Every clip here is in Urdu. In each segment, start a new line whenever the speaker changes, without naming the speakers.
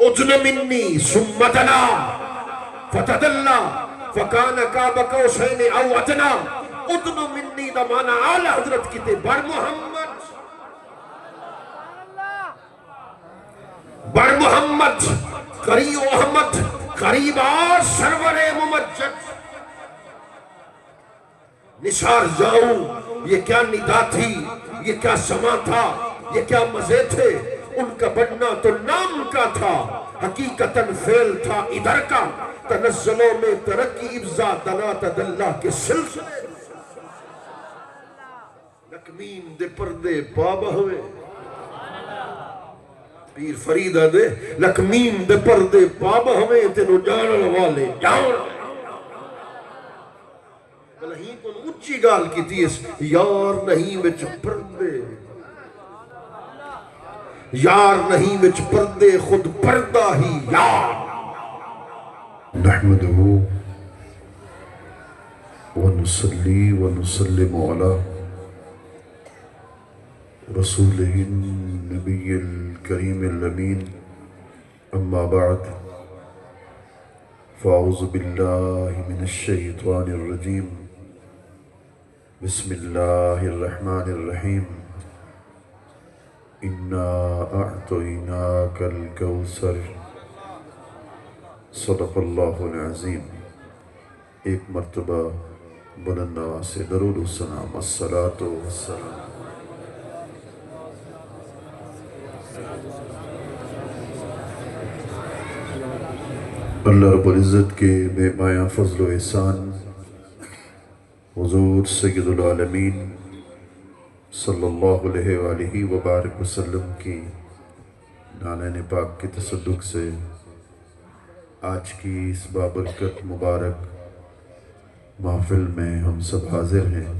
ادن منی ثم دنا فتدلى فکان قاب قوسین او ادنا. ادن منی دا مانا اعلی حضرت کتے بر محمد قریب احمد قریب آر سرور ممجد نثار جاؤں. یہ کیا ندا تھی، یہ کیا سما تھا، یہ کیا مزے تھے. ان کا بڑھنا تو نام کا تھا، حقیقتاً فعل تھا ادھر کا. تنزلوں میں ترقی افزا دنا تدلہ کے سلسلے. لکمیم دے پردے پابہ ہوئے. پیر فریدہ دے لکمیم دے پردے پابہ ہوئے. تینو جانن والے جان بلہی کن اچھی گال کی تیس. یار نہیں وچ پردے، یار نہیں وچ پردے، خود پردہ ہی یار. نحمدہ ونصلی ونسلم علی رسولہ النبی الکریم الامین. اما بعد فاعوذ باللہ من الشیطان الرجیم. بسم اللہ الرحمن الرحیم. انا اعطیناک الکوثر. صدق اللہ العظیم. ایک مرتبہ بلند آواز سے درود و سلام. الصلاۃ والسلام. اللہ رب العزت کے بے مایہ فضل و احسان حضور سید العالمین صلی اللہ علیہ وآلہ وبارک وسلم کی نالین پاک کے تصدق سے آج کی اس بابرکت مبارک محفل میں ہم سب حاضر ہیں.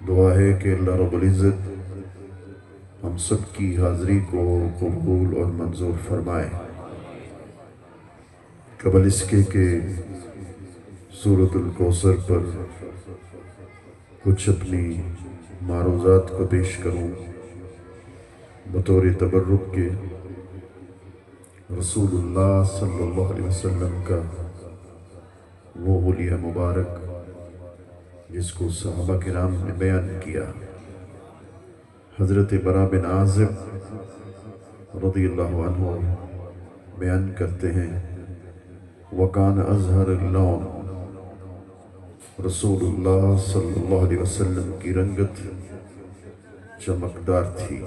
دعا ہے کہ اللہ رب العزت ہم سب کی حاضری کو قبول اور منظور فرمائے. قبل اس کے کہ سورۃ الکوثر پر کچھ اپنی معروضات کو پیش کروں بطور تبرک کے. رسول اللہ صلی اللہ علیہ وسلم کا وہ حلیہ مبارک جس کو صحابہ کرام نے بیان کیا. حضرت براء بن عازب رضی اللہ عنہ بیان کرتے ہیں وَكَانَ أَزْهَرَ اللَّوْنَ. رسول اللہ صلی اللہ علیہ وسلم کی رنگت چمکدار تھی.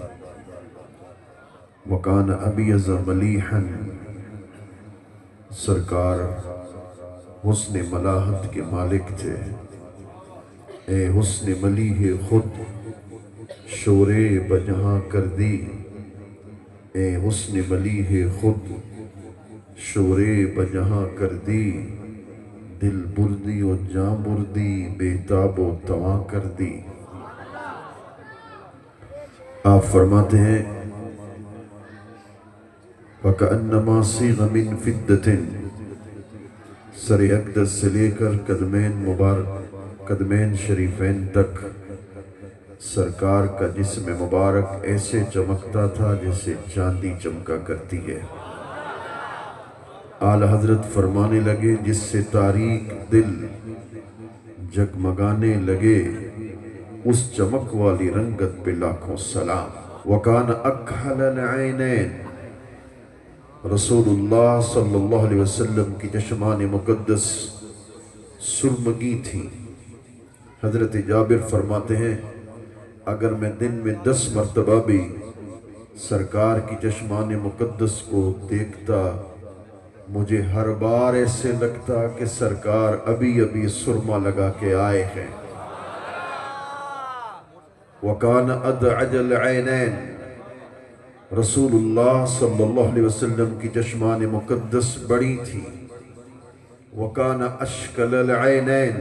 وَكَانَ أَبْيَضَ مَلِيحًا. سرکار حسن ملاحت کے مالک تھے. اے حسن ملیح خود شور بجہاں کر دی. اے حسن ملیح خود شور بجہاں کر دی. دل بردی و جاں بردی بےتاب و تواں کر دی. آپ فرماتے ہیں وَكَأَنَّمَا صِيغَ مِن فِدَّةٍ. سر اقدس سے لے کر قدمین شریفین تک سرکار کا جسم مبارک ایسے چمکتا تھا جیسے چاندی چمکا کرتی ہے. اعلی حضرت فرمانے لگے جس سے تاریک دل جگمگانے لگے اس چمک والی رنگت پہ لاکھوں سلام. وَكَانَ أَكْحَلَ الْعَيْنَيْن. رسول اللہ صلی اللہ علیہ وسلم کی چشمان مقدس سرمگی تھی. حضرت جابر فرماتے ہیں اگر میں دن میں 10 مرتبہ بھی سرکار کی چشمان مقدس کو دیکھتا مجھے ہر بار ایسے لگتا کہ سرکار ابھی سرما لگا کے آئے ہیں. وَكَانَ أَدْعَجَ الْعَيْنَيْن. رسول اللہ صلی اللہ علیہ وسلم کی چشمان مقدس بڑی تھی. وَكَانَ أَشْكَلَ الْعَيْنَيْن.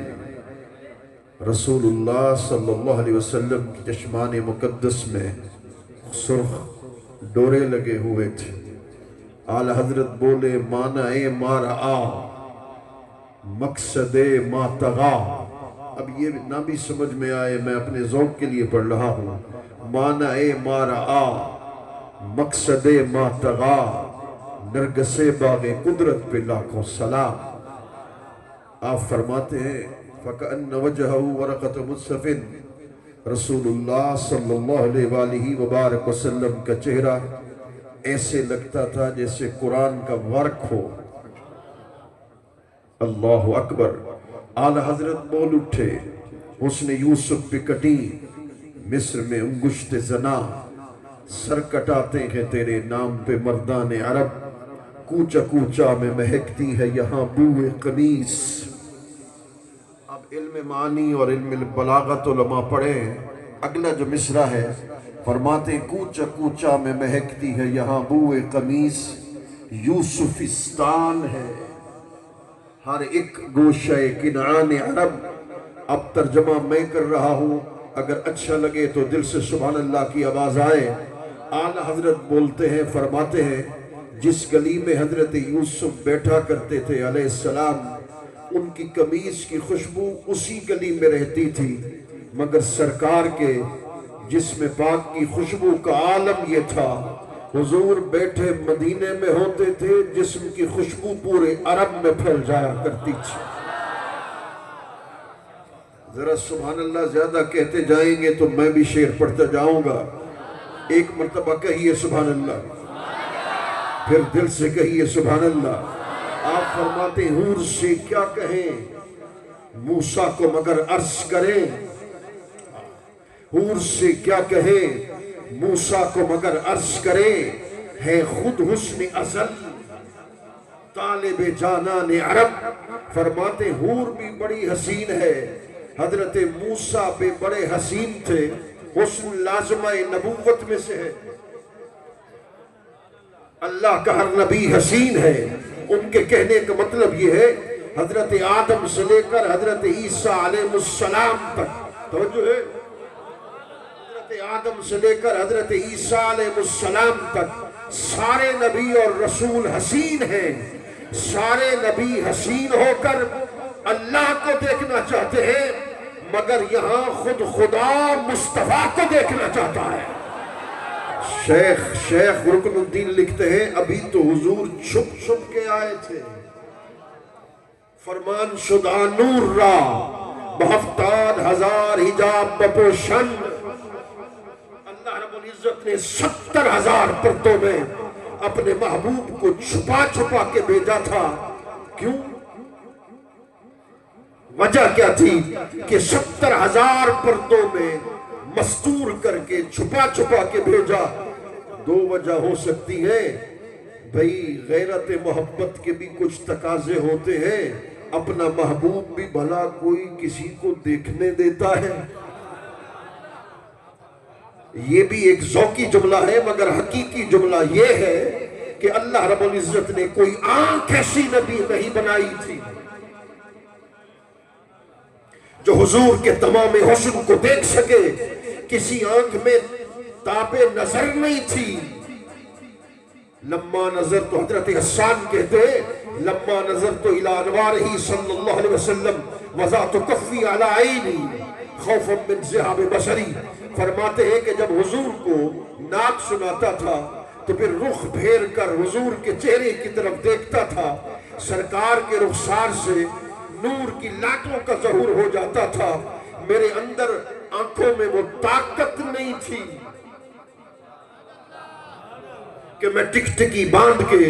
رسول اللہ صلی اللہ علیہ وسلم کی چشمان مقدس میں سرخ ڈورے لگے ہوئے تھے. اعلی حضرت بولے مانا اے مارا آ مقصد ما تغا. اب یہ نہ بھی سمجھ میں آئے میں اپنے ذوق کے لیے پڑھ رہا ہوں. مانا اے مارا آ مقصد ما تغا نرگس باغ قدرت پہ لاکھوں سلام۔ آپ فرماتے ہیں فَكَأَنَّ وَجْهَهُ وَرَقَةُ مُصْحَفٍ، رسول اللہ صلی اللہ علیہ وآلہ وبارک وسلم کا چہرہ ایسے لگتا تھا جیسے قرآن کا ورق ہو۔ اللہ اکبر۔ اعلیٰ حضرت بول اٹھے، حسن یوسف پہ کٹی مصر میں انگشت زنا، سر کٹاتے ہیں تیرے نام پہ مردان عرب، کوچا کوچا میں مہکتی ہے یہاں بوئے قمیص۔ اب علم معانی اور علم البلاغت علماء پڑھیں، اگلا جو مصرع ہے فرماتے کوچا کوچا میں مہکتی ہے یہاں بوئے قمیص، یوسفستان ہے ہر ایک گوشہ کنعان عرب۔ اب ترجمہ میں کر رہا ہوں، اگر اچھا لگے تو دل سے سبحان اللہ کی آواز آئے۔ اعلیٰ حضرت بولتے ہیں، فرماتے ہیں جس گلی میں حضرت یوسف بیٹھا کرتے تھے علیہ السلام، ان کی قمیص کی خوشبو اسی گلی میں رہتی تھی، مگر سرکار کے جسم پاک کی خوشبو کا عالم یہ تھا، حضور بیٹھے مدینے میں ہوتے تھے، جسم کی خوشبو پورے عرب میں پھیل جایا کرتی تھی۔ ذرا سبحان اللہ زیادہ کہتے جائیں گے تو میں بھی شعر پڑھتا جاؤں گا۔ ایک مرتبہ کہیے سبحان اللہ، پھر دل سے کہیے سبحان اللہ۔ آپ فرماتے حور سے کیا کہیں موسیٰ کو مگر عرض کریں، حور سے کیا کہیں موسیٰ کو مگر عرض کریں، ہے خود حسن ازل طالب جانان عرب۔ فرماتے حور بھی بڑی حسین ہے، حضرت موسیٰ بھی بڑے حسین تھے، حسن لازمہ نبوت میں سے ہے۔ اللہ کا ہر نبی حسین ہے۔ ان کے کہنے کا مطلب یہ ہے حضرت آدم سے لے کر حضرت عیسیٰ علیہ السلام تک، توجہ ہے، حضرت آدم سے لے کر حضرت عیسیٰ علیہ السلام تک سارے نبی اور رسول حسین ہیں۔ سارے نبی حسین ہو کر اللہ کو دیکھنا چاہتے ہیں، مگر یہاں خود خدا مصطفیٰ کو دیکھنا چاہتا ہے۔ شیخ رکن الدین لکھتے ہیں ابھی تو حضور چھپ چھپ کے آئے تھے، فرمان شدہ نور را بہفتاد ہزار حجاب بپوشن۔ اللہ رب العزت نے 70,000 پردوں میں اپنے محبوب کو چھپا چھپا کے بھیجا تھا۔ کیوں؟ وجہ کیا تھی کہ 70,000 پردوں میں مستور کر کے چھپا چھپا کے بھیجا؟ دو وجہ ہو سکتی ہے، بھئی غیرت محبت کے بھی کچھ تقاضے ہوتے ہیں، اپنا محبوب بھی بھلا کوئی کسی کو دیکھنے دیتا ہے؟ یہ بھی ایک ذوقی جملہ ہے، مگر حقیقی جملہ یہ ہے کہ اللہ رب العزت نے کوئی آنکھ ایسی نبی نہیں بنائی تھی جو حضور کے تمام حسن کو دیکھ سکے۔ کسی آنکھ میں تاب نظر نہیں تھی۔ لما نظر تو حضرت حسان کہتے ہیں لما نظر تو الى انوارہ صلی اللہ علیہ وسلم وذات کفی علی عینی خوفا من ذہاب بصری۔ فرماتے ہیں کہ جب حضور کو نعت سناتا تھا تو پھر رخ پھیر کر حضور کے چہرے کی طرف دیکھتا تھا، سرکار کے رخسار سے نور کی لاتوں کا ظہور ہو جاتا تھا۔ میرے اندر آنکھوں میں وہ طاقت نہیں تھی کہ میں ٹکٹکی باندھ کے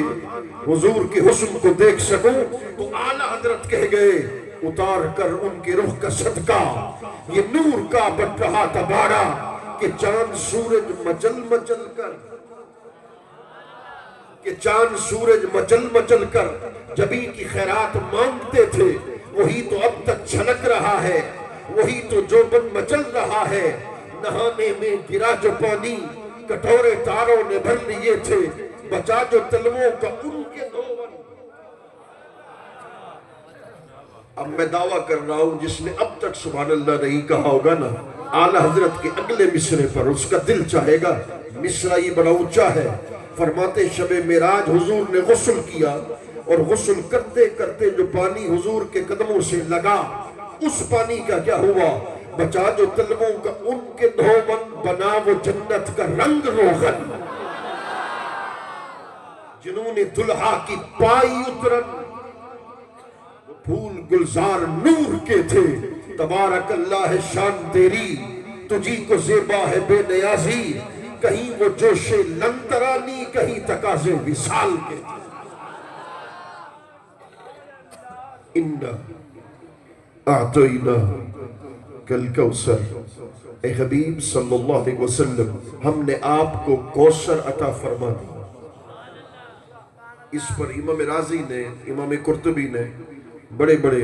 حضور کے حسن کو دیکھ سکوں، تو اعلیٰ حضرت کہہ گئے اتار کر ان کے رخ کا صدقہ یہ نور کا بٹ رہا تھا باڑا، کہ چاند سورج مچل کر جبی کی خیرات مانگتے تھے، وہی تو اب تک چھلک رہا ہے، وہی تو جو بن مچل رہا ہے۔ نہانے میں گرا جو پانی کٹورے تاروں نے بھر لیے تھے، بچا جو تلووں کا ان کے دھون۔ اب میں دعویٰ کر رہا ہوں جس نے اب تک سبحان اللہ نہیں کہا ہوگا نا، اعلیٰ حضرت کے اگلے مصرے پر اس کا دل چاہے گا۔ مصرع یہ بڑا اونچا ہے۔ فرماتے شب معراج حضور نے غسل کیا، اور غسل کرتے کرتے جو پانی حضور کے قدموں سے لگا، اس پانی کا کیا ہوا؟ بچا جو طلبوں کا ان کے دھوبن، بنا وہ جنت کا رنگ روغن۔ جنہوں نے دلہا کی پائی اترن پھول گلزار نور کے تھے، تبارک اللہ ہے شان تیری، تجھی کو زیبا ہے بے نیازی، کہیں وہ جوش لنترانی کہیں تقاضے وصال کے تھے۔ اِنَّا اَعْطَيْنَا کل کوثر، اے حبیب صلی اللہ علیہ وسلم ہم نے آپ کو کوثر عطا فرما دی۔ اس پر امام راضی نے، امام قرطبی نے بڑے بڑے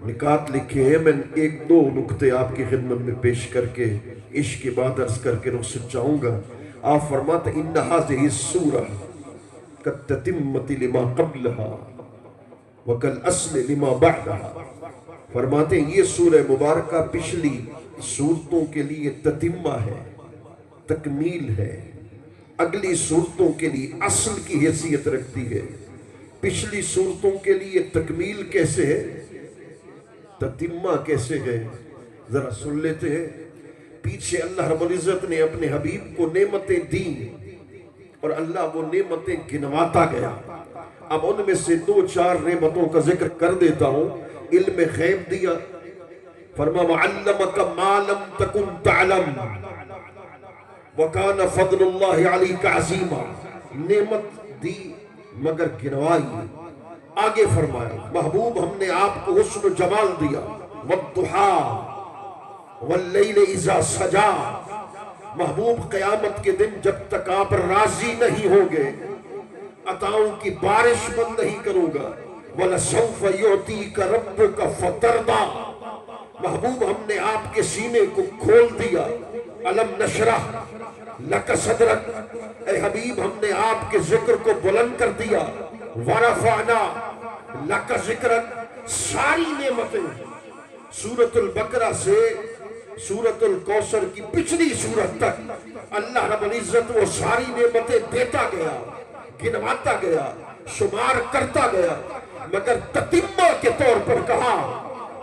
نکات لکھے ہیں، میں ایک دو نکتے آپ کی خدمت میں پیش کر کے عشق کے بعد عرض کر کے رخصت چاہوں گا۔ آپ فرماتے ان هذه السورة كالتتمة لما قبلها وكالأصل لما بعدها، فرماتے ہیں یہ سورہ مبارکہ پچھلی صورتوں کے لیے تتمہ ہے، تکمیل ہے، اگلی صورتوں کے لیے اصل کی حیثیت رکھتی ہے۔ پچھلی صورتوں کے لیے تکمیل کیسے ہے، تتمہ کیسے ہے، ذرا سن لیتے ہیں۔ پیچھے اللہ رب العزت نے اپنے حبیب کو نعمتیں دیں اور اللہ وہ نعمتیں گنواتا گیا۔ اب ان میں سے دو چار نعمتوں کا ذکر کر دیتا ہوں۔ علم غیب دیا، فرما وَعَلَّمَكَ مَا لَمْ تَكُنْ تَعْلَمْ وَكَانَ فَضْلُ اللَّهِ عَلَيْكَ عَظِيمًا، نعمت دی مگر گنوائی۔ آگے فرمایا محبوب ہم نے آپ کو حسن و جمال دیا، وَالضُّحَىٰ وَاللَّيْلِ اِذَا سَجَا، محبوب قیامت کے دن جب تک آپ راضی نہیں ہوگے عطاؤں کی بارش بند نہیں کروں گا۔ وَلَسَوْفَ يُعْتِيكَ رَبُّكَ فَتَرْضَىٰ، محبوب ہم نے آپ کے سینے کو کھول دیا۔ أَلَمْ نَشْرَحْ لَكَ صَدْرَكَ، اے حبیب ہم نے آپ کے ذکر کو بلند کر دیا۔ وَرَفَعْنَا لَكَ ذِكْرَكَ، ساری نعمتیں سورۃ البقرہ سے سورۃ الکوثر کی پچھلی سورت تک اللہ رب العزت وہ ساری نعمتیں دیتا گیا، گنواتا گیا، شمار کرتا گیا، مگر تتمہ کے طور پر کہا،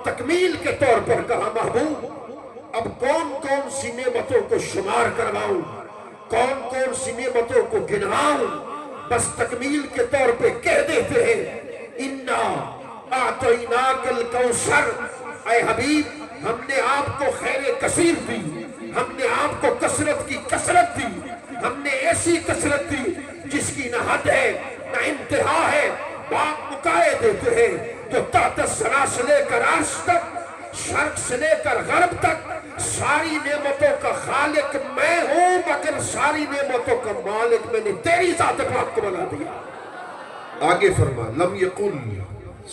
تکمیل کے طور پر کہا محبوب اب کون کون سی نعمتوں کو شمار کرواؤں، کون کون سی نعمتوں کو گنواؤں، بس تکمیل کے طور پہ کہہ دیتے ہیں اِنَّا أَعْطَيْنَاكَ الْكَوْثَرَ، اے حبیب ہم نے آپ کو خیر کثیر دی، ہم نے آپ کو کثرت کی کثرت دی، ہم نے ایسی کثرت دی جس کی نہ حد ہے نہ انتہا ہے۔ باپ مکائے دیتے ہیں جو تحت الثری سے لے کر عرش تک، شرق سے لے کر غرب تک ساری نعمتوں کا خالق میں ہوں، مگر ساری نعمتوں کا مالک میں نے تیری ذات پاک کو بنا دیا۔ آگے فرما لم یقل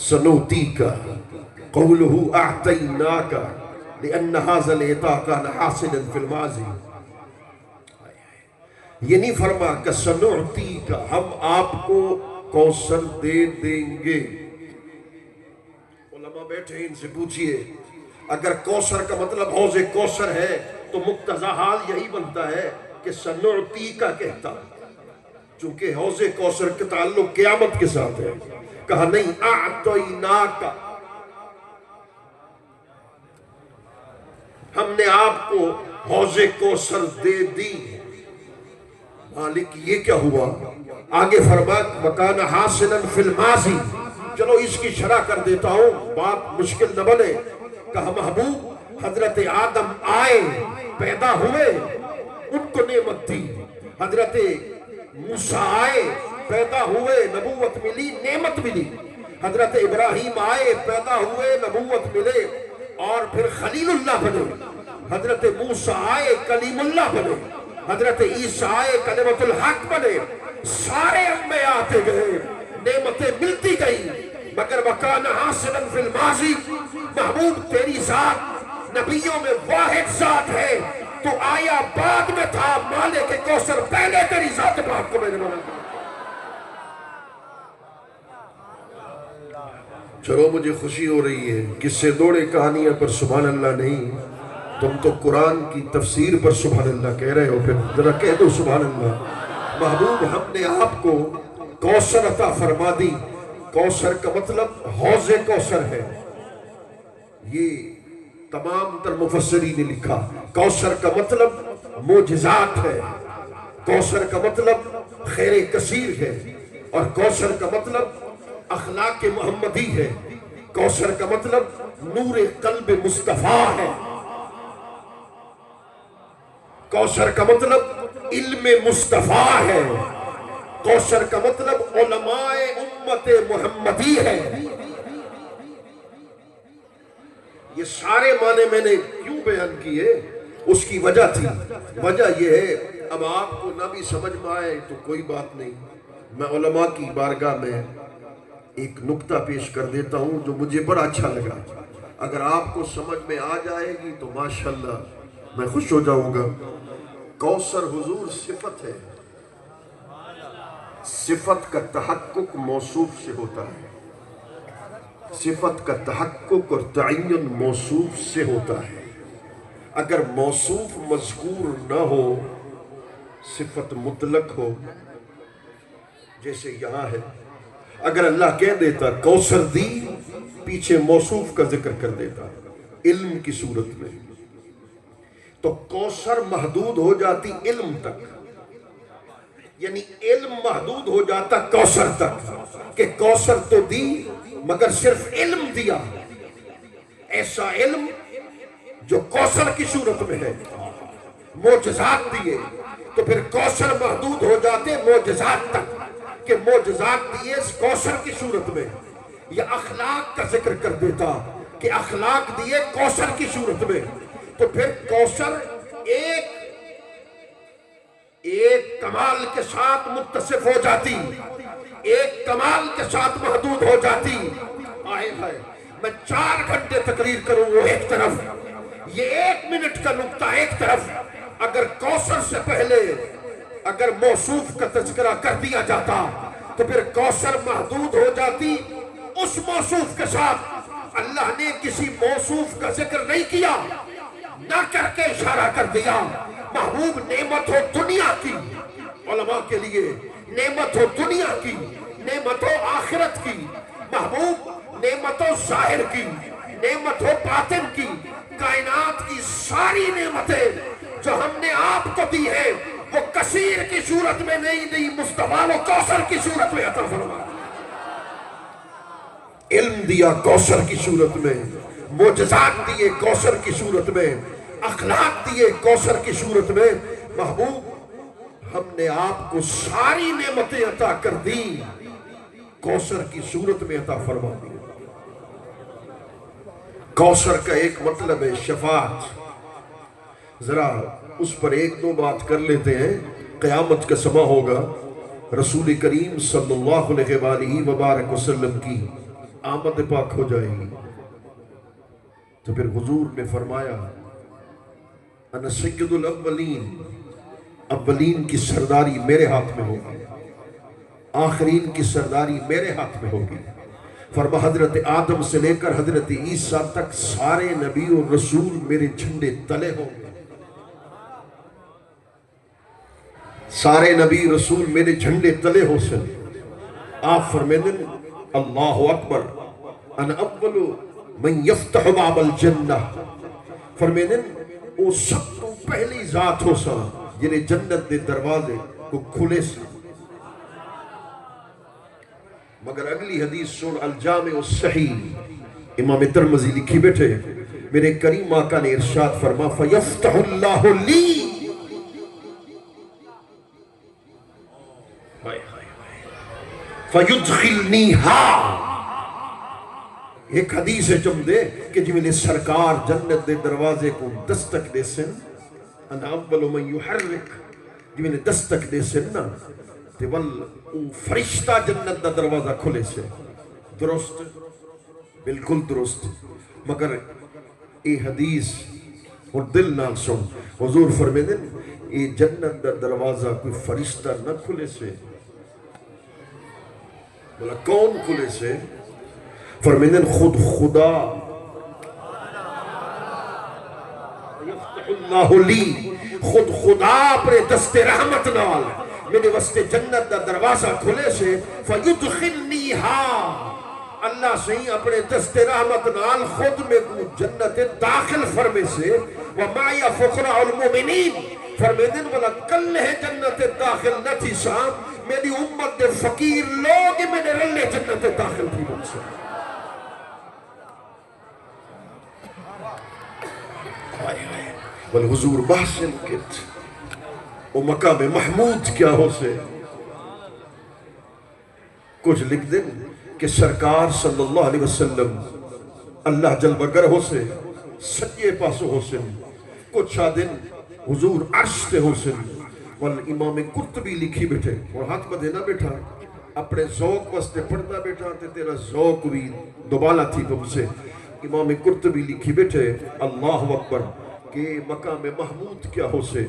سنؤتیک قوله اعطیناک لأن هذا العطاء كان حاصلا في الماضی، یہ نہیں فرما کہ سنؤتیک ہم آپ کو کوثر دے دیں گے۔ علماء بیٹھے ہیں ان سے پوچھئے اگر کوثر کا مطلب حوض کوثر ہے تو مقتضی حال یہی بنتا ہے کہ سنؤتیک کہتا، چونکہ حوض کوثر کے تعلق قیامت کے ساتھ ہے۔ کہا نہیں اعطیناک، ہم نے آپ کو حوض کوثر دے دی۔ مالک یہ کیا ہوا؟ آگے فرمایا وَكَانَ حَاصِلًا فِي الْمَاضِي، چلو اس کی شرح کر دیتا ہوں بات مشکل نہ بنے۔ کہا محبوب حضرت آدم آئے پیدا ہوئے ان کو نعمت دی، حضرت موسیٰ آئے پیدا ہوئے نبوت ملی نعمت ملی، حضرت ابراہیم آئے پیدا ہوئے نبوت ملے اور پھر خلیل اللہ بنے، حضرت موسیٰ آئے کلیم اللہ بنے، حضرت عیسیٰ آئے کلمۃ الحق بنے، سارے انبیاء آتے گئے، نعمتیں ملتی گئی، مگر وَكَانَ حَاصِلًا فِي الْمَاضِي، محبوب تیری ذات نبیوں میں واحد ذات ہے، تو آیا بعد میں تھا مالک کوثر، پہلے تیری ذات پاک کو میں نے بنا دیا۔ چلو مجھے خوشی ہو رہی ہے، قصے دوڑے کہانیاں پر سبحان اللہ نہیں، تم تو قرآن کی تفسیر پر سبحان اللہ کہہ رہے ہو، پھر ذرا کہہ دو سبحان اللہ۔ محبوب ہم نے آپ کو کوثر عطا فرما دی۔ کوثر کا مطلب حوض کوثر ہے، یہ تمام تر مفسرین نے لکھا۔ کوثر کا مطلب معجزات ہے، کوثر کا مطلب خیر کثیر ہے، اور کوثر کا مطلب اخلاق محمدی ہے، کوثر کا مطلب نور قلب مصطفیٰ ہے، کوثر کا مطلب علم مصطفیٰ ہے، کوثر کا مطلب علماء امت محمدی ہے۔ یہ سارے معنی میں نے کیوں بیان کیے؟ اس کی وجہ تھی، وجہ یہ ہے اب آپ کو نہ بھی سمجھ میں آئے تو کوئی بات نہیں، میں علماء کی بارگاہ میں ایک نکتہ پیش کر دیتا ہوں جو مجھے بڑا اچھا لگا، اگر آپ کو سمجھ میں آ جائے گی تو ماشاءاللہ میں خوش ہو جاؤں گا۔ کوثر حضور صفت ہے، صفت کا تحقق موصوف سے ہوتا ہے، صفت کا تحقق اور تعین موصوف سے ہوتا ہے۔ اگر موصوف مذکور نہ ہو، صفت مطلق ہو، جیسے یہاں ہے، اگر اللہ کہہ دیتا کوثر دی، پیچھے موصوف کا ذکر کر دیتا علم کی صورت میں، تو کوثر محدود ہو جاتی علم تک، یعنی علم محدود ہو جاتا کوثر تک، کہ کوثر تو دی مگر صرف علم دیا، ایسا علم جو کوثر کی صورت میں ہے، معجزات دیے، تو پھر کوثر محدود ہو جاتے معجزات تک، کہ معجزات دیے اس کوثر کی صورت میں، یا اخلاق کا ذکر کر دیتا کہ اخلاق دیے کوثر کی صورت میں، تو پھر کوثر ایک کمال کے ساتھ متصف ہو جاتی، ایک کمال کے ساتھ محدود ہو جاتی۔ آئے بھائی میں 4 گھنٹے تقریر کروں وہ ایک طرف، یہ 1 منٹ کا نکتہ ایک طرف، اگر کوثر سے پہلے اگر موصوف کا تذکرہ کر دیا جاتا تو پھر کوثر محدود ہو جاتی اس موصوف کے ساتھ۔ اللہ نے کسی موصوف کا ذکر نہیں کیا، نہ کر کے اشارہ کر دیا، محبوب نعمت ہو دنیا کی، علماء کے لیے نعمت ہو دنیا کی، نعمت ہو آخرت کی، محبوب نعمت ہو ظاہر کی، نعمت ہو باطن کی، کائنات کی ساری نعمتیں جو ہم نے آپ کو دی ہیں وہ کثیر کی صورت میں نہیں دی، مصطفیٰ و کوثر کی صورت میں عطا فرمایا۔ علم دیا کوثر کی صورت میں، معجزات دیے کوثر کی صورت میں، اخلاق دیے کوثر کی صورت میں۔ محبوب ہم نے آپ کو ساری نعمتیں عطا کر دی، کوثر کی صورت میں عطا فرما دی۔ کوثر کا ایک مطلب ہے شفاعت، ذرا اس پر 1-2 بات کر لیتے ہیں۔ قیامت کا سما ہوگا، رسول کریم صلی اللہ علیہ وآلہ وبارک وسلم کی آمد پاک ہو جائے گی، تو پھر حضور نے فرمایا انا سید الاولین، اولین کی سرداری میرے ہاتھ میں ہوگی، آخرین کی سرداری میرے ہاتھ میں ہوگی۔ فرما حضرت آدم سے لے کر حضرت عیسیٰ تک سارے نبی اور رسول میرے جھنڈے تلے ہوں گے، سارے نبی رسول میرے جھنڈے تلے ہو سن۔ آپ فرمیدن اللہ اکبر، انا اول من یفتح باب الجنہ، فرمیدن وہ سب تو پہلی ذات ہو سا جنہیں جنت دے دروازے کو کھلے سا۔ مگر اگلی حدیث سن، الجامع الصحیح، امام ترمذی لکھی بیٹھے، میرے کریم آقا نے ارشاد فرما فیفتح اللہ لی، فیدخلنیہا۔ ایک حدیث ہے جم دے کہ جی میں سرکار جنت دے دروازے کو دستک دے سن، انا اول من یحرک، جی میں دستک دے سن نا، تے ول فرشتہ جنت دا دروازہ کھلے سے۔ درست، بالکل درست، مگر اے حدیث اور دل نال سن، حضور فرمیدن اے جنت دا دروازہ کوئی فرشتہ نہ کھلے سے، بولا کون کھلے سے؟ فرمیدن خود خدا، یفتح اللہ لی، خود خدا اپنے دست رحمت نال میرے واسطے جنت دا دروازہ کھلے سے، فیدخلنیہا، اللہ صحیح اپنے دست رحمت نال خود میں کو جنت داخل فرمے سے، وَمَعِيَ فُقْرَعُ الْمُؤْمِنِينَ، فرمیدن والا کل ہے جنت داخل نہ تھی سام، میری امت دے فقیر لوگ ہی میرے رلے جنت داخل تھی مجھ سے. والحضور بحسن کت وہ مقام محمود کیا ہو سے کچھ لکھ دیں کہ سرکار صلی اللہ علیہ وسلم اللہ جل بگر ہو سے سجے پاسو ہو سے کچھ دن حضور عرش تے ہو سے والامام قرطبی لکھی بیٹھے اور ہاتھ میں دینا بیٹھا اپنے ذوق واسطے پڑھنا بیٹھا تے تیرا ذوق بھی دوبالا تھی تم سے. امام قرطبی لکھی بیٹھے اللہ اکبر کہ مقام محمود کیا ہو سے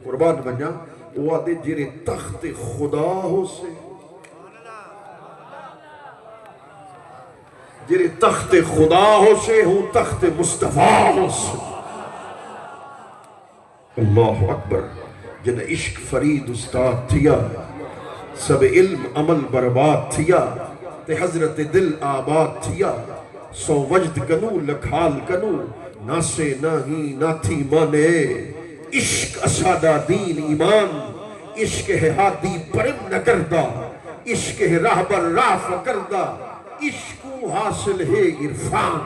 قربان بنیا وہ آدھے جیرے تخت خدا ہو سے جیرے تخت خدا ہو سے ہوں تخت مصطفیٰ ہو سے. اللہ اکبر جن عشق فرید استاد تھیا سب علم عمل برباد تھیا تے حضرت دل آباد تھیا سو وجد کنو لکھال کنو ناسے ناہی ناتھی مانے عشق اسادہ دین ایمان عشق ہے ہادی پرم نہ کردہ عشق ہے راہبر راف کردہ عشق حاصل ہے عرفان.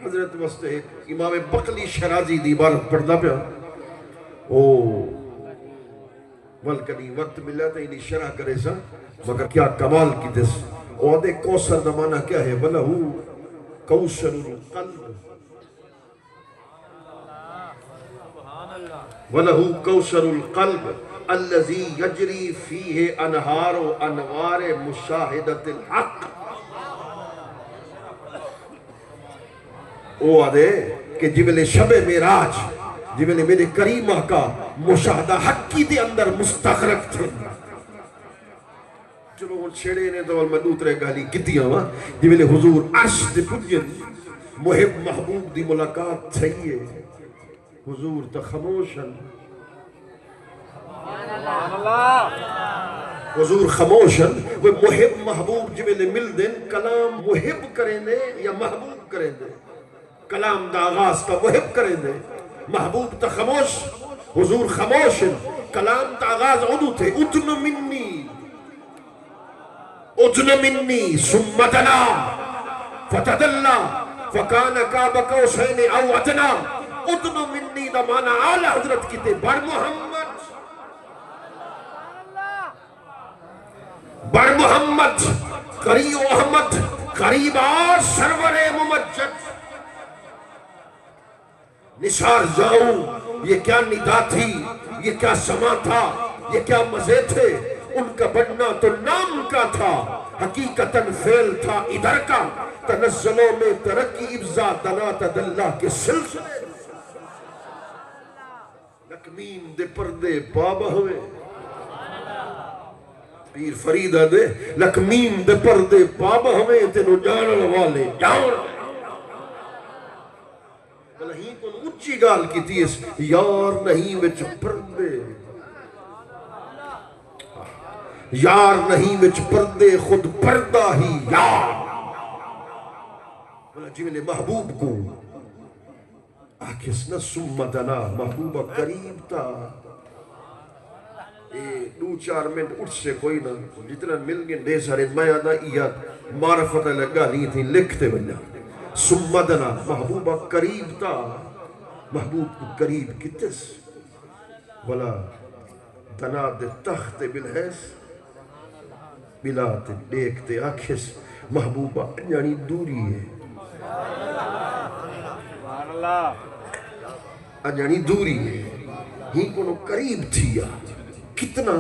حضرت واسطے امام بقلی شرازی دی عبارت پڑھنا پیا ولکنی وقت ملا تھا انہی شرح کرے سا مگر کیا کمال کی دس دے کوثر نمانا کیا ہے وَلَهُ کوثر القلب وَلَهُ کوثر القلب الذي يجري فيه انہار و انوار مشاہدت الحق. وہ آدھے کہ جبلے شب معراج جبلے میرے کریمہ کا مشاہدہ حق کی دے اندر مستغرق تھے. چلو وہ چھڑے نے تو میں دوترے گالی کتیا ہوا جبلے حضور عرش دے پجن محب محبوب دی ملاقات تھئیے حضور تا خاموشن حضور خاموشن وہ محب محبوب جبلے مل دن کلام محب کریں دے یا محبوب کریں دے کلام دا آغاز تا محب کریں دے محبوب تا خاموش حضور خاموشن کلام تا آغاز عدو تھے ادن منی ثم دنا فتدلا فکان کعب قوسین او ادنا. ادن منی دا مانا اعلی حضرت کی تے بر محمد قریب احمد قریب آر سرور ممجد نثار جاؤں یہ کیا ندا تھی یہ کیا سما تھا یہ کیا مزے تھے ان کا بڑھنا تو نام کا تھا حقیقتاً فعل تھا ادھر کا تنزلوں میں ترقی ابزا دنا تدلہ کے سلسلے لکمین دے پردے بابا ہوئے پیر فریدہ دے لکمین دے پردے بابا ہوئے تینو جانل والے جانل نہیں کن اچھی گال کی تیس یار نہیں وچ پردے یار نہیں وچ پردے خود پردہ ہی یار جی میں محبوب کو آکھس نہ سمتنا محبوبہ قریب تا دو چار منٹ اٹھ سے کوئی نہ جتنا مل گئے دے سارے میں آدھا ایاد معرفت لگا نہیں تھی لکھتے بنا سمدنا محبوبہ قریب تا محبوب کو قریب کتس ولا دنا دے تخت بالحیث بلا تے دیکھتے آکھس محبوبہ یعنی دوری ہے یعنی دوری ہے ہی کنو قریب تھیا کتنا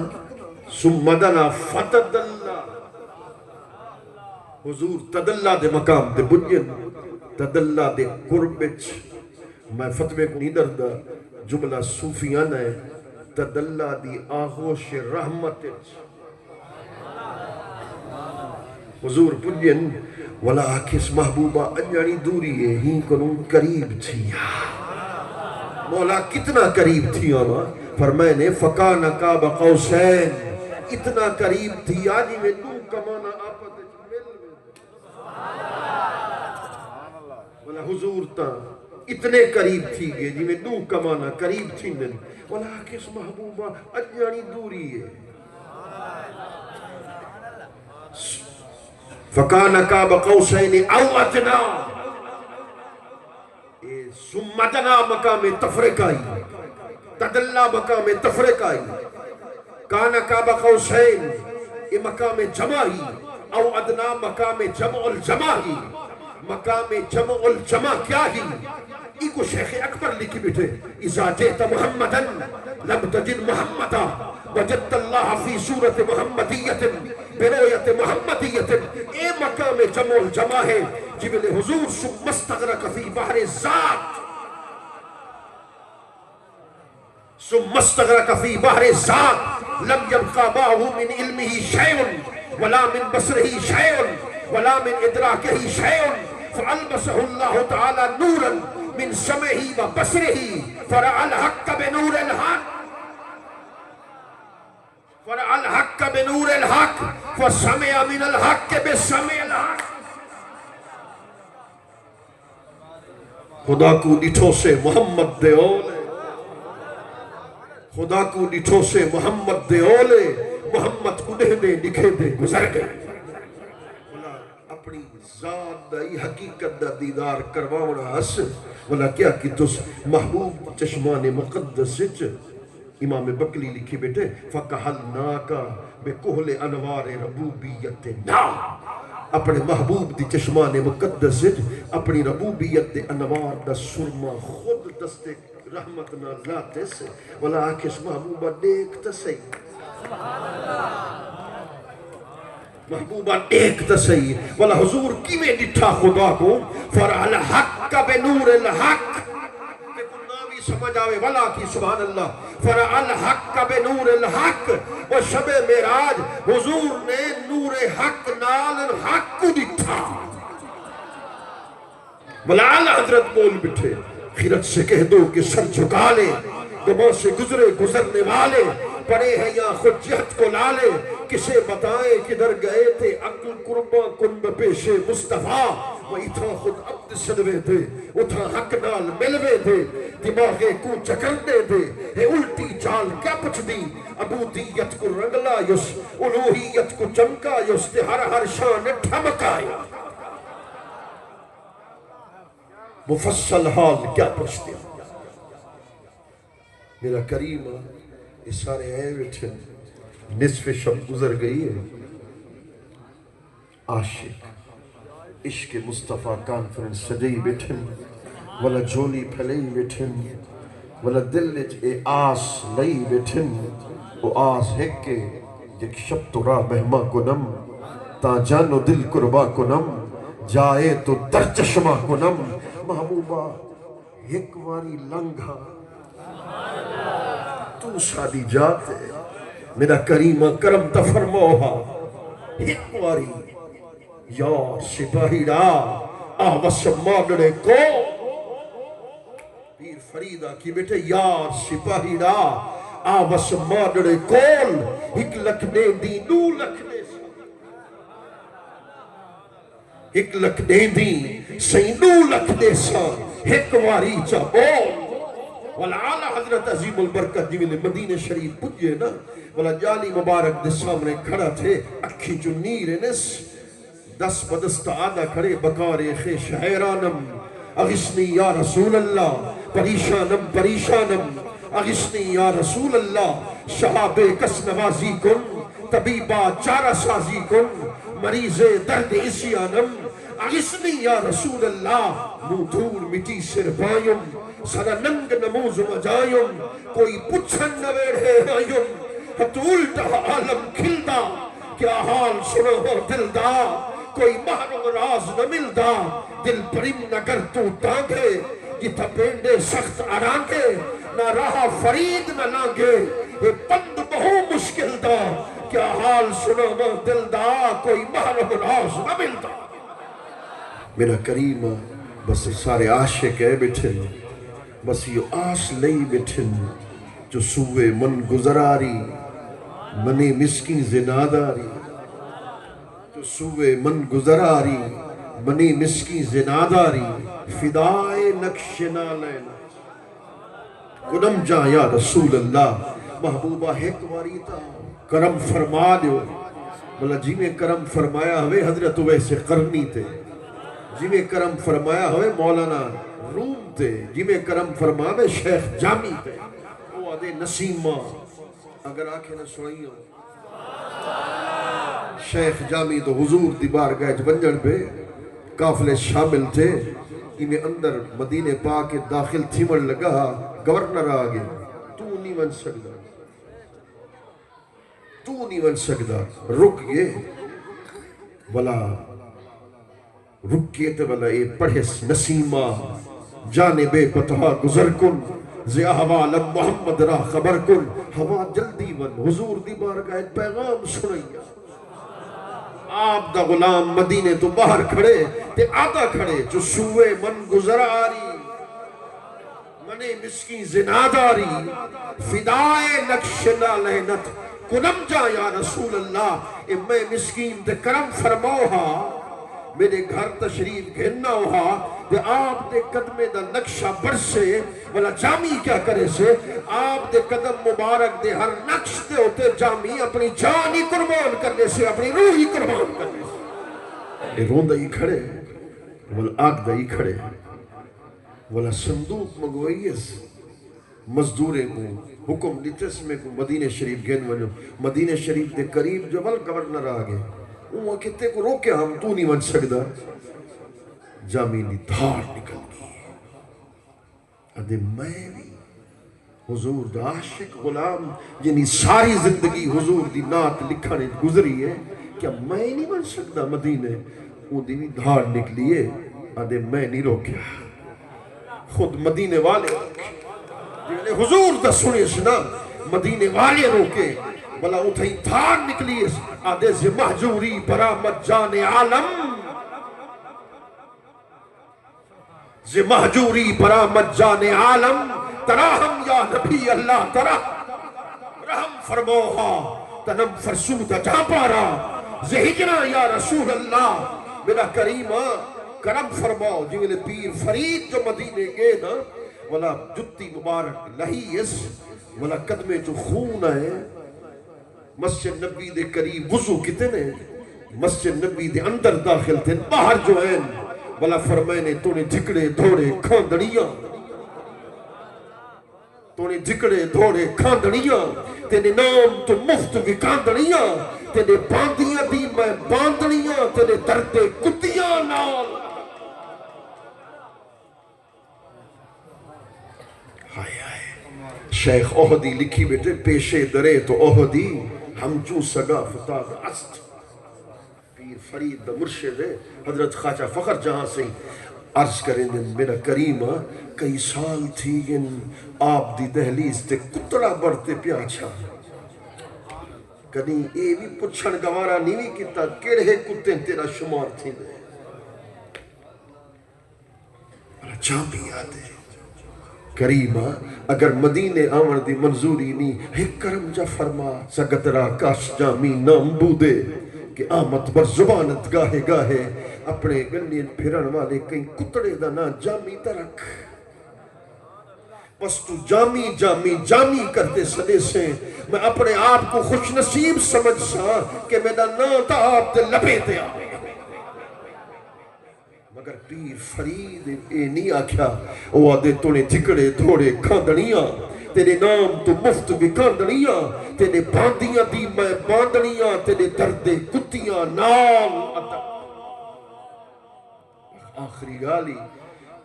سمدنا فتدلہ حضور تدلہ دے مقام دے بنین تدلہ دے قربچ میں فتوے کو نیدر دا جملہ صوفیانہ ہے تدلہ دی آغوش رحمت حضور بنین ولا کس محبوبہ انجانی دوری ہے ہی کنون قریب تھیا مولا کتنا قریب تھیا نا فرمائنے فکان کعب قوسین اتنا قریب تھی آجی میں دو کمانا آپت مل میں ولا حضور تا اتنے قریب تھی گئے جی میں دو کمانا قریب تھی نن ولا کس محبوبہ اجانی دوری ہے فکان قاب قوسین او ادنا ثم دنا مقام تفرقائی تدلا مقام تفرقائی کان قاب قوسین یہ مقام جمعی او ادنا مقام جمع الجمعی مقام جمع الجمع کیا ہی ایک شیخ اکبر لکھی بیٹھے اذا جئت محمدا لم تجد محمدا وجدت اللہ فی صورت محمدیت برؤیت محمدیت اے مقام جمع الجمع ہے جبل حضور ثم استغرق فی بحر ذات ثم استغرق فی بحر ذات لم يبقى معه من علمه شيء ولا من بصره شيء ولا من ادراكه شيء فألبسه الله تعالى نورا من سمعه وبصره فرأى الحق بنور الحق فرأى الحق بنور الحق فسمع من الحق بسمع الحق خدا کو ڈٹھو سے محمد دے اولے خدا کو ڈٹھو سے محمد دے اولے محمد کو دے دے لکھے دے گزر گئے اپنی ذات دائی حقیقت دا دیدار کرواؤنا اس ولا کیا کہ تس محبوب چشمان مقدس سچ امام بکلی لکھی بیٹے فَقَحَلْنَاكَ بِكُحْلِ انوار ربوبیت نا اپنے محبوب دی چشمان مقدس سچ اپنی ربوبیت دے انوار دا سرما خود دستے رحمت نہ لاتے سے ولا آکس محبوبہ دیکھتا سی محبوبہ دیکھتا سی ولا حضور کی میں ڈٹھا خدا کو فرعل حق بنور الحق سمجھ آوے ولا کی سبحان اللہ فرعل حق بنور الحق و شب معراج حضور نے نور حق نال حق کو ڈٹھا بلال حضرت بول بٹھے خیرت سے کہہ دو کہ سر جھکا لے دماغ سے گزرے گزرنے والے پڑے ہیں یا خود جہت کو لالے کسے بتائیں کدھر گئے تھے عقل قربہ کنب پیش مصطفیٰ وہی تھا خود عبد صدوے تھے وہ تھا حق نال ملوے تھے دماغے کو چکرنے تھے ہے الٹی چال کیا پچھ دی عبودیت کو رنگلا یس الوہیت کو چمکا یس تے ہر شان ٹھمکایا مفصل حال کیا پچھ دیا میرا کریمہ اس سارے آئے بیٹھے نصف شب گزر گئی ہے عاشق عشق مصطفیٰ کانفرنس سجائی بیٹھے والا جھولی پھلئی بیٹھے والا دل اے آس لئی بیٹھے او آس ہے کہ یک شب تو راہ بہما کو نم تا جانو دل قربا کو نم جائے تو در چشمہ کو نم محبوبہ ایک واری لنگھا تو شادی جاتے میرا کریمہ کرم تفرموہا ایک واری یا سپاہی را آوس مادڑے کو پیر فریدہ کی بیٹے یا سپاہی را آوس مادڑے کول ایک لکھنے دی دو لکھنے ایک لکھنے دی سی دو لکھنے سا ایک واری چا بول والعالی حضرت عظیم البرکت جی میں مدینہ شریف پجھے نا والا جالی مبارک دے سامنے کھڑا تھے اکھی جو نیر نس دس بدست آدھا کھڑے بکارے خیش حیرانم اغسنی یا رسول اللہ پریشانم پریشانم اغسنی یا رسول اللہ شہاب کس نوازی کن طبیبہ چارہ سازی کن مریض درد اسیانم اغسنی یا رسول اللہ منہ دھول مٹی سر پائیم سارا ننگ نموز مجائیم کوئی پچھن نویڑ ہے آئیم ہت الٹا عالم کھلدا کیا حال سنا ہو دل دا کوئی محرم راز نہ ملدا دل پریم نہ کر تو تانگے جتا پینڈے سخت آرانگے نہ رہا فرید نہ لانگے اے پند بہو مشکل دا کیا حال سنا ہو دل دا کوئی محرم راز نہ ملدا میرا کریمہ بس سارے عاشق ہے بیٹھے بس یہ آس لئی بیٹھن جو سوئے من گزراری منی مسکی زناداری جو سوئے من گزراری منی مسکی زناداری فدائے نقش نالین کنم جا یا رسول اللہ محبوبہ ایک واری تا کرم فرما دیو بلا جی میں کرم فرمایا ہوئے حضرت ویسے قرنی تھے جی میں کرم فرمایا ہوئے مولانا روم تھے جی میں کرم فرما ہوئے شیخ جامی تھے وہ آدھے نسیمہ اگر آنکھیں نہ سنائی ہو شیخ جامی تو حضور دی بارگاہ بنجن پہ قافلے شامل تھے انہیں اندر مدینے پاک کے داخل تھیمڑ لگا گورنر آگے تو نہیں بن سکتا تو نہیں بن سکتا رک گئے بلا رک گئے تو بلا اے پڑھے نسیمہ جانب پتہ گزر کن زی احوال محمد را خبر کن ہوا جلدی بن حضور دی بارگاہ پیغام سنائیا آپ دا غلام مدینے تو باہر کھڑے تے آدھا کھڑے جو سوئے من گزر آری منے مسکی زناداری فدائے نقش نالینت کنم جا یا رسول اللہ اے میں مسکین تے کرم فرماؤہا میرے گھر تشریف گھننا ہوہا تے آپ دے قدمے دا نقشہ برسے والا جامی کیا کرے سے آپ دے قدم مبارک دے ہر نقش دے ہوتے جامی اپنی جانی قربان کرنے سے اپنی روحی قربان کرنے سے اے رون دا ہی کھڑے والا آگ دا ہی کھڑے والا صندوق مگوئی اس مزدورے کو حکم دیتس میں کو مدینہ شریف گھن ونو مدینہ شریف دے قریب جو ول گورنر آگے وہ کتے کو روکے ہم تو نہیں بن سکتا جامی دی دھار نکل گئی ادھے میں بھی حضور دا عاشق غلام یعنی ساری زندگی حضور دی نات لکھانے گزری ہے کیا میں نہیں بن سکتا مدینے وہ دی بھی دھار نکلی ہے ادھے میں نہیں روکیا خود مدینے والے روکے حضور دا سنے سنا مدینے والے روکے بلا اتھائی دھار نکلی ہے آدھے سے محجوری برامت جان عالم زی محجوری برامت جان عالم تراہم یا نبی اللہ تراہ رحم فرموہا تنم فرسود جا پارا زی ہجرہ یا رسول اللہ میرا کریمہ کرم فرماؤ جی میرے پیر فرید جو مدینے گئے نا والا جتی مبارک لہی اس والا قدمے جو خون ہے مسجد نبی دے قریب وضو کتنے مسجد نبی دے اندر داخل تھے باہر جو ہیں بلا فرمائنے تو نے جھکڑے دھوڑے کھاندڑیاں تو نے جھکڑے دھوڑے کھاندڑیاں تینے نام تو مفت وکاندڑیاں تینے باندیاں دی میں باندڑیاں تینے درد کتیاں نال ہائے ہائے شیخ احدی لکھی بیٹے پیشے درے تو احدی ہم جو سگا فتاد است پیر فرید دا مرشد ہے حضرت خواجہ فخر جہاں سے عرض کریں دن میرا کریمہ کئی سال تھی گن آپ دی دہلیز تے کتڑا بڑھتے پیاچھا کہیں اے بھی پچھن گوارا نیوی کتا کیڑے کتے تیرا شمار تھی دے جامی آدھے کریمہ اگر مدینے آمر دی منظوری نہیں ایک کرم جا فرما سگترا کاش جامی نام بودے کہ آمد بر زبانت گاہے گاہے اپنے گنین پھرن والے کہیں کتڑے دا نا جامی ترک بس تو جامی جامی جامی کرتے سنے سے میں اپنے آپ کو خوش نصیب سمجھ سا کہ میرا نا تا آپ دے لپے تے آئے مگر پیر فرید اے نہیں آکھیا او آدھے تو نے جھکڑے دھوڑے کھاندڑیاں تیرے نام تو مفت وکاندڑیاں تیرے باندیاں دی میں باندڑیاں تیرے درد کتیاں نال آخری گالی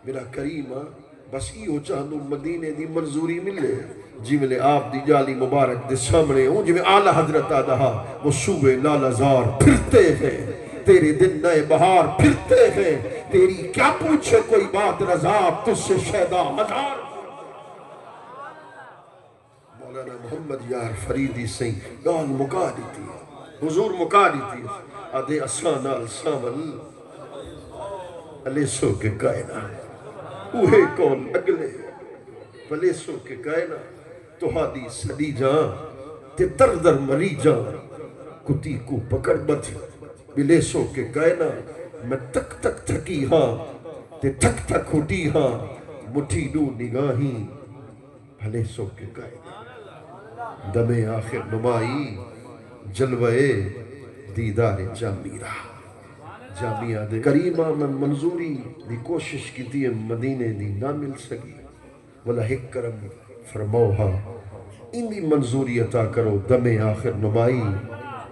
میرا کریمہ بس ای ہو چاہنو مدینے دی منظوری ملے جی ملے آپ دی جالی مبارک دے سامنے ہوں جی میں اعلیٰ حضرت آدھا وہ صوبے لالازار پھرتے ہیں تیرے دن نئے بہار پھرتے ہیں تیری کیا پوچھے کوئی بات رضا تجھ سے شہدہ ہزار مولانا محمد یار فریدی سنگ گال مکا دیتی حضور مکا دیتی آدھے اسانال سامل علیسو کے کائنہ اوہے کون اگلے پلیسو کے کائنہ تو ہادی سڑی جان تے در در مری جان کتی کو پکڑ بچ بلیسو کے کائنہ میں تک تک تھکی ہاں تے تھک تھک ہوتی ہاں مٹھی دو نگاہیں بھلے سو کے قائد دم آخر نمائی جلوے دیدار جامیرہ جامعہ دے کریمہ من منظوری دی کوشش کی تھی مدینے دی نہ مل سکی ولا ہک کرم فرموہا ان دی منظوری عطا کرو دم آخر نمائی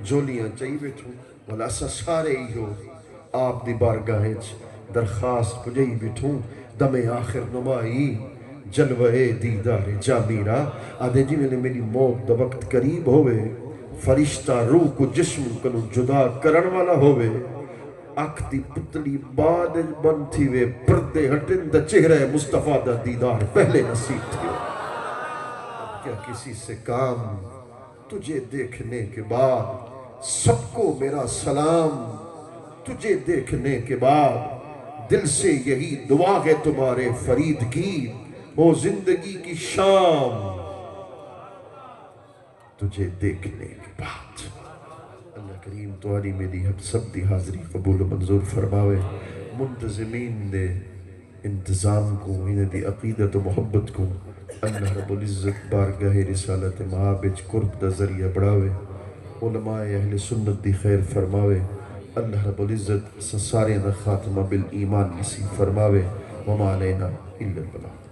جولیاں چاہی بیٹھوں ولا اسا سارے ہی ہو آپ دی بارگاہیں درخواست پجائی بیٹھوں دم آخر نمائی جلوے دیدار جامیرہ آدھے جی میں نے میری موت دا وقت قریب ہوئے فرشتہ روح کو جسم کنو جدا کرن والا ہوئے اکھ دی پتلی بعد بن تھی وے پردے ہٹن دا چہرہ مصطفیٰ دا دیدار پہلے نصیب تھی کیا کسی سے کام تجھے دیکھنے کے بعد سب کو میرا سلام تجھے دیکھنے کے بعد دل سے یہی دعا ہے تمہارے فرید کی وہ زندگی کی شام تجھے دیکھنے کے بعد اللہ کریم تمہاری میری ہم سب دی حاضری قبول و منظور فرماوے منتظمین دے انتظام کو انہیں دی عقیدت و محبت کو اللہ رب العزت بارگاہ رسالت معابج قرب دا ذریعہ بڑھاوے علماء اہل سنت دی خیر فرماوے اللہ رب العزت سارے دا خاتمہ بالایمان نصیب فرماوے وما علینا الا البلاغ